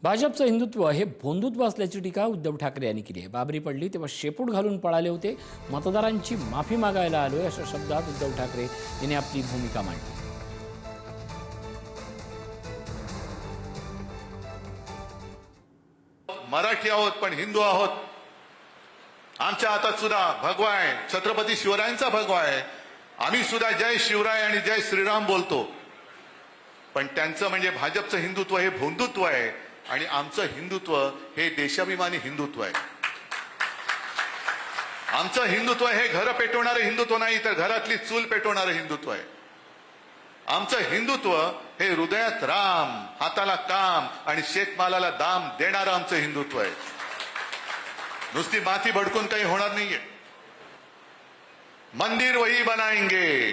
भाजपचं हिंदुत्व हे भोंदुत्व असल्याची टीका उद्धव ठाकरे यांनी केली आहे. बाबरी पडली तेव्हा शेपूट घालून पळाले होते, मतदारांची माफी मागायला आलोय अशा शब्दात उद्धव ठाकरे यांनी आपली भूमिका मांडली. मराठी आहोत पण हिंदू आहोत. आमच्या हातात सुद्धा भगवा आहे, छत्रपती शिवरायांचा भगवा आहे. आम्ही सुद्धा जय शिवराय आणि जय श्रीराम बोलतो. पण त्यांचं म्हणजे भाजपचं हिंदुत्व हे भोंदुत्व आहे आणि आमचं हिंदुत्व हे देशाभिमानी हिंदुत्व आहे. आमचं हिंदुत्व हे घर पेटवणारं हिंदुत्व नाही, तर घरातली चूल पेटवणारं हिंदुत्व आहे. आमचं हिंदुत्व हे हृदयात राम, हाताला काम आणि शेतमालाला दाम देणारं आमचं हिंदुत्व आहे. नुसती माती भडकून काही होणार नाहीये. मंदिर वही बनाएंगे.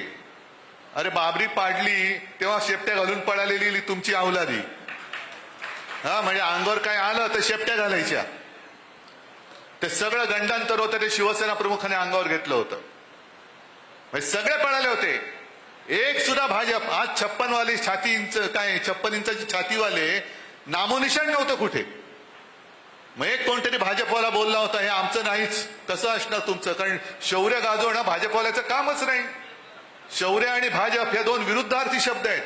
अरे बाबरी पाडली तेव्हा शेपट्या घालून पळालेली तुमची अवलादी. म्हणजे अंगावर काय आलं तर शेपट्या घालायच्या. ते सगळं गंडांतर होतं ते शिवसेना प्रमुखाने अंगावर घेतलं होतं. सगळे पळाले होते. एक सुद्धा भाजप आज 56 वाले छाती इंच काय 56 इंचाची छातीवाले नामोनिशाण नव्हतं कुठे. मग एक कोणतरी भाजपवाला बोलला होता हे आमचं नाहीच. कसं असणार तुमचं? कारण शौर्य गाजवणं भाजपवाल्याचं कामच नाही. शौर्य आणि भाजप हे दोन विरुद्धार्थी शब्द आहेत.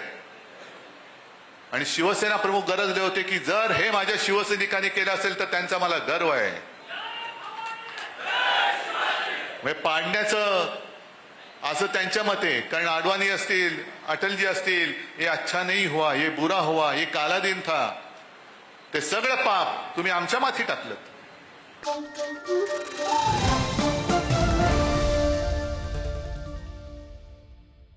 आणि शिवसेना प्रमुख गरजले होते की जर हे माझ्या शिवसैनिकांनी केलं असेल तर त्यांचा मला गर्व आहे. पाडण्याचं असं त्यांच्या मते. कारण आडवाणी असतील, अटलजी असतील, ये अच्छा नहीं हुआ, ये बुरा हुआ, ये काला दिन था, ते सगळं पाप तुम्ही आमच्या माथी टाकलं.